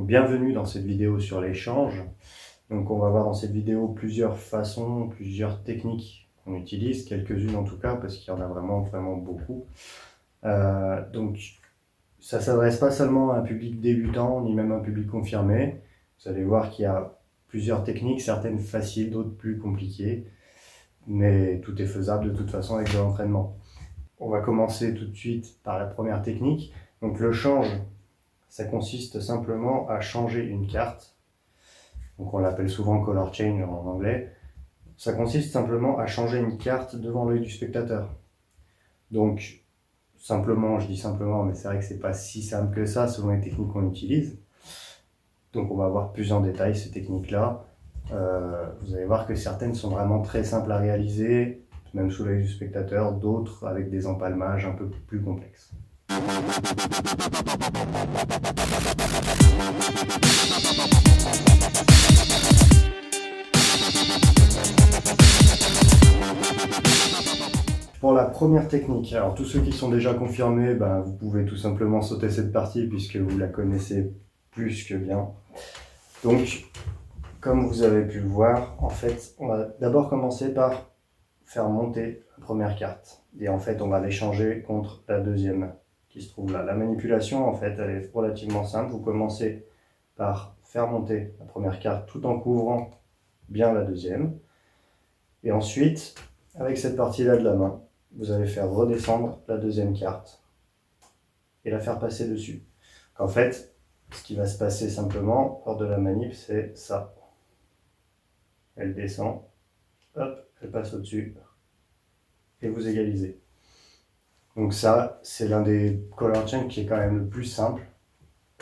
Bienvenue dans cette vidéo sur l'échange. Donc on va voir dans cette vidéo plusieurs façons, plusieurs techniques qu'on utilise, quelques-unes en tout cas, parce qu'il y en a vraiment beaucoup. Donc ça ne s'adresse pas seulement à un public débutant, ni même à un public confirmé. Vous allez voir qu'il y a plusieurs techniques, certaines faciles, d'autres plus compliquées, mais tout est faisable de toute façon avec de l'entraînement. On va commencer tout de suite par la première technique. Donc le change, ça consiste simplement à changer une carte. Donc on l'appelle souvent color change en anglais. Ça consiste simplement à changer une carte devant l'œil du spectateur. Donc simplement, je dis simplement, mais c'est vrai que c'est pas si simple que ça selon les techniques qu'on utilise. Donc on va voir plus en détail ces techniques-là. Vous allez voir que certaines sont vraiment très simples à réaliser, même sous l'œil du spectateur, d'autres avec des empalmages un peu plus complexes. Pour la première technique, alors tous ceux qui sont déjà confirmés, vous pouvez tout simplement sauter cette partie puisque vous la connaissez plus que bien. Donc, comme vous avez pu le voir, en fait, on va d'abord commencer par faire monter la première carte. Et en fait, on va l'échanger contre la deuxième qui se trouve là. La manipulation, en fait, elle est relativement simple. Vous commencez par faire monter la première carte tout en couvrant bien la deuxième. Et ensuite, avec cette partie-là de la main, vous allez faire redescendre la deuxième carte et la faire passer dessus. En fait, ce qui va se passer simplement lors de la manip, c'est ça. Elle descend, hop, elle passe au-dessus et vous égalisez. Donc ça, c'est l'un des color change qui est quand même le plus simple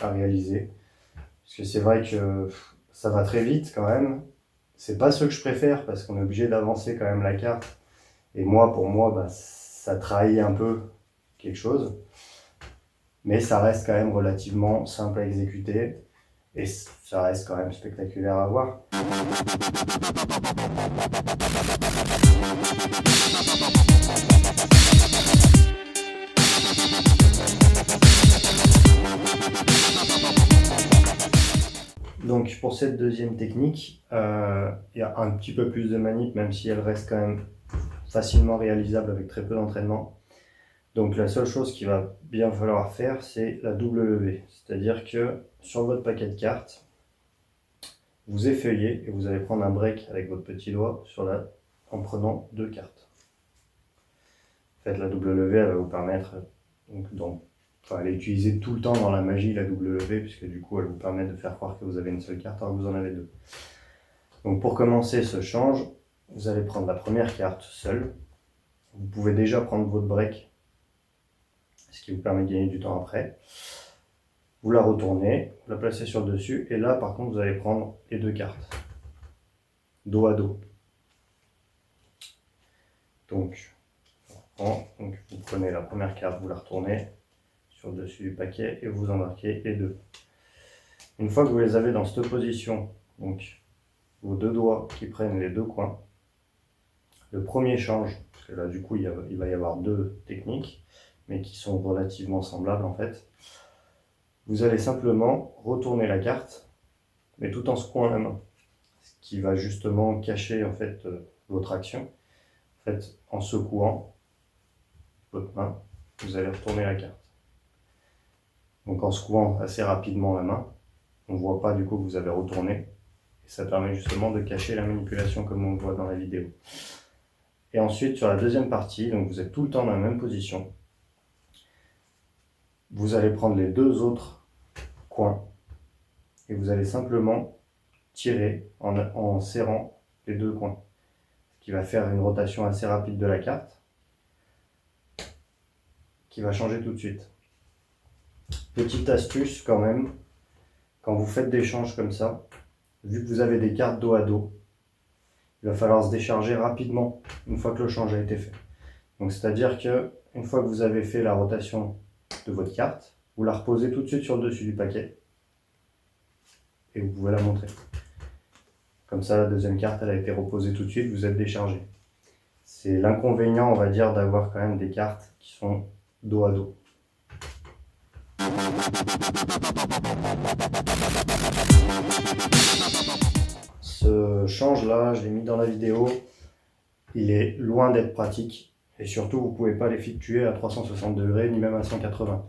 à réaliser. Parce que c'est vrai que ça va très vite quand même. C'est pas ce que je préfère parce qu'on est obligé d'avancer quand même la carte. Et moi, pour moi, ça trahit un peu quelque chose. Mais ça reste quand même relativement simple à exécuter. Et ça reste quand même spectaculaire à voir. Donc pour cette deuxième technique, il y a un petit peu plus de manip, même si elle reste quand même facilement réalisable avec très peu d'entraînement. Donc la seule chose qu'il va bien falloir faire, c'est la double levée. C'est-à-dire que sur votre paquet de cartes, vous effeuillez et vous allez prendre un break avec votre petit doigt en prenant deux cartes. En fait, la double levée, elle va vous permettre, elle est utilisée tout le temps dans la magie, la double levée, puisque du coup, elle vous permet de faire croire que vous avez une seule carte alors que vous en avez deux. Donc pour commencer ce change, vous allez prendre la première carte seule. Vous pouvez déjà prendre votre break, ce qui vous permet de gagner du temps après. Vous la retournez, vous la placez sur le dessus, et là par contre vous allez prendre les deux cartes, dos à dos. Donc vous prenez la première carte, vous la retournez sur le dessus du paquet et vous embarquez les deux. Une fois que vous les avez dans cette position, donc vos deux doigts qui prennent les deux coins, le premier change, parce que là du coup il va y avoir deux techniques, mais qui sont relativement semblables en fait. Vous allez simplement retourner la carte, mais tout en secouant la main, ce qui va justement cacher en fait votre action. En fait, en secouant votre main, vous allez retourner la carte. Donc en secouant assez rapidement la main, on ne voit pas du coup que vous avez retourné. Et ça permet justement de cacher la manipulation comme on le voit dans la vidéo. Et ensuite, sur la deuxième partie, donc vous êtes tout le temps dans la même position. Vous allez prendre les deux autres coins et vous allez simplement tirer en serrant les deux coins. Ce qui va faire une rotation assez rapide de la carte qui va changer tout de suite. Petite astuce quand même, quand vous faites des changes comme ça, vu que vous avez des cartes dos à dos, il va falloir se décharger rapidement une fois que le change a été fait. Donc c'est-à-dire que une fois que vous avez fait la rotation de votre carte, vous la reposez tout de suite sur le dessus du paquet et vous pouvez la montrer. Comme ça, la deuxième carte, elle a été reposée tout de suite, vous êtes déchargé. C'est l'inconvénient, on va dire, d'avoir quand même des cartes qui sont dos à dos. Ce change-là, je l'ai mis dans la vidéo, il est loin d'être pratique et surtout, vous ne pouvez pas l'effectuer à 360 degrés ni même à 180.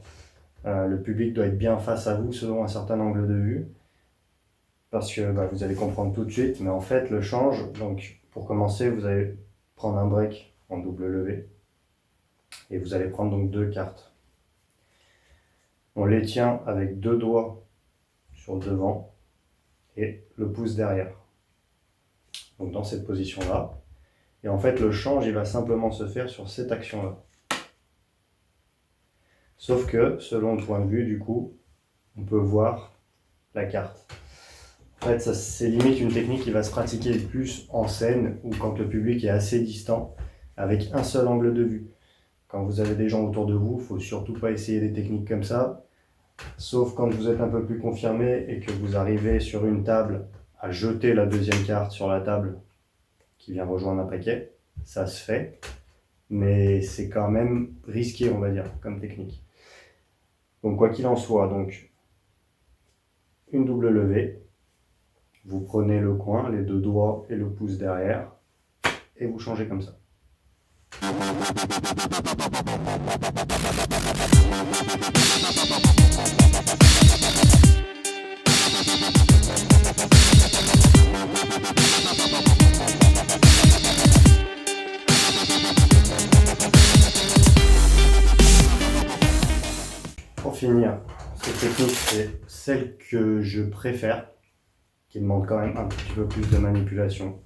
Le public doit être bien face à vous selon un certain angle de vue parce que vous allez comprendre tout de suite, mais en fait le change, donc pour commencer vous allez prendre un break en double levée et vous allez prendre donc deux cartes. On les tient avec deux doigts sur le devant et le pouce derrière, donc dans cette position là, et en fait le change il va simplement se faire sur cette action là. Sauf que selon le point de vue du coup on peut voir la carte. En fait, c'est limite une technique qui va se pratiquer plus en scène ou quand le public est assez distant avec un seul angle de vue. Quand vous avez des gens autour de vous, il ne faut surtout pas essayer des techniques comme ça, sauf quand vous êtes un peu plus confirmé et que vous arrivez sur une table à jeter la deuxième carte sur la table qui vient rejoindre un paquet. Ça se fait, mais c'est quand même risqué, on va dire, comme technique. Donc quoi qu'il en soit, donc une double levée. Vous prenez le coin, les deux doigts et le pouce derrière, et vous changez comme ça. Pour finir, cette technique, c'est celle que je préfère, qui demande quand même un petit peu plus de manipulation.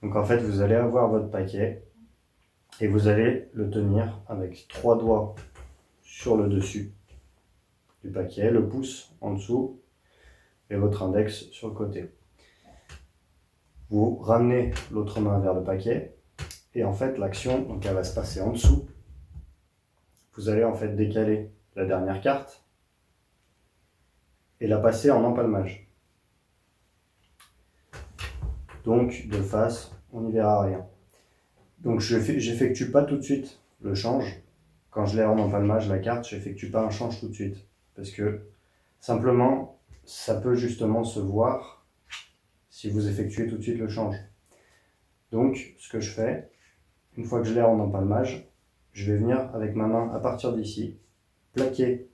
Donc en fait, vous allez avoir votre paquet et vous allez le tenir avec trois doigts sur le dessus du paquet, le pouce en dessous et votre index sur le côté. Vous ramenez l'autre main vers le paquet et en fait l'action, donc elle va se passer en dessous. Vous allez en fait décaler la dernière carte et la passer en empalmage. Donc de face, on n'y verra rien. Donc je n'effectue pas tout de suite le change. Quand je l'ai en empalmage la carte, je n'effectue pas un change tout de suite. Parce que simplement, ça peut justement se voir si vous effectuez tout de suite le change. Donc ce que je fais, une fois que je l'ai en empalmage, je vais venir avec ma main à partir d'ici, plaquer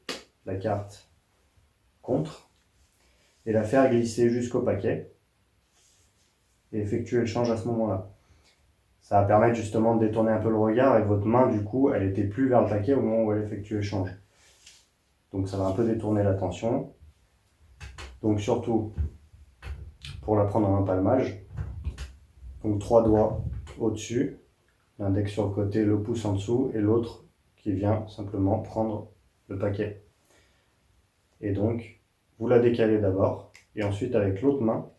la carte contre et la faire glisser jusqu'au paquet et effectuer le change à ce moment-là. Ça va permettre justement de détourner un peu le regard et votre main, du coup, elle n'était plus vers le paquet au moment où elle effectue le change. Donc ça va un peu détourner l'attention. Donc surtout, pour la prendre en empalmage, donc trois doigts au-dessus, l'index sur le côté, le pouce en dessous et l'autre qui vient simplement prendre le paquet. Et donc, vous la décalez d'abord et ensuite avec l'autre main,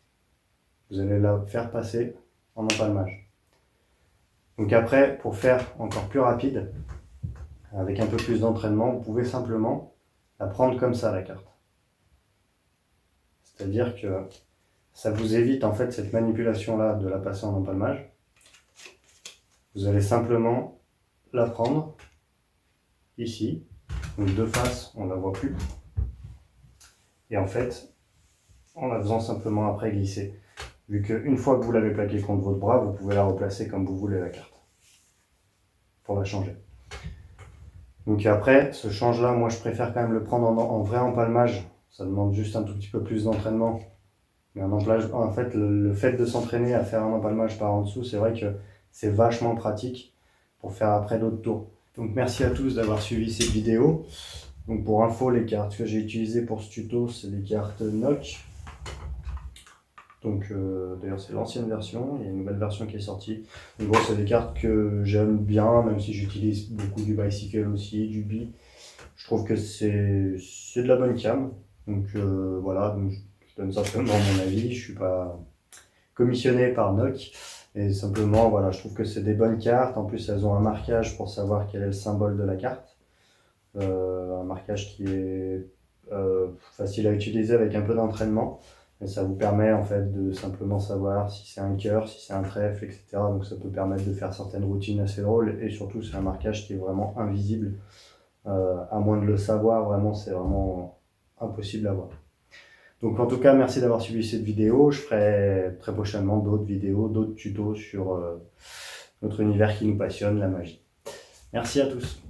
vous allez la faire passer en empalmage. Donc après, pour faire encore plus rapide, avec un peu plus d'entraînement, vous pouvez simplement la prendre comme ça, la carte. C'est-à-dire que ça vous évite en fait cette manipulation-là de la passer en empalmage. Vous allez simplement la prendre ici, donc de face, on ne la voit plus. Et en fait, en la faisant simplement après glisser. Vu qu'une fois que vous l'avez plaquée contre votre bras, vous pouvez la replacer comme vous voulez la carte. Pour la changer. Donc après, ce change-là, moi je préfère quand même le prendre en vrai empalmage. Ça demande juste un tout petit peu plus d'entraînement. Mais en fait, le fait de s'entraîner à faire un empalmage par en dessous, c'est vrai que c'est vachement pratique pour faire après d'autres tours. Donc merci à tous d'avoir suivi cette vidéo. Donc pour info, les cartes que j'ai utilisées pour ce tuto, c'est les cartes NOC. Donc d'ailleurs c'est l'ancienne version, il y a une nouvelle version qui est sortie. Donc bon, c'est des cartes que j'aime bien, même si j'utilise beaucoup du Bicycle aussi, du Bi. Je trouve que c'est de la bonne cam. Donc voilà, donc, je donne simplement mon avis, je suis pas commissionné par NOC. Et simplement, voilà, je trouve que c'est des bonnes cartes. En plus, elles ont un marquage pour savoir quel est le symbole de la carte. Un marquage qui est facile à utiliser avec un peu d'entraînement. Et ça vous permet en fait de simplement savoir si c'est un cœur, si c'est un trèfle, etc. Donc ça peut permettre de faire certaines routines assez drôles. Et surtout, c'est un marquage qui est vraiment invisible. À moins de le savoir, vraiment, c'est vraiment impossible à voir. Donc en tout cas, merci d'avoir suivi cette vidéo. Je ferai très prochainement d'autres vidéos, d'autres tutos sur notre univers qui nous passionne, la magie. Merci à tous.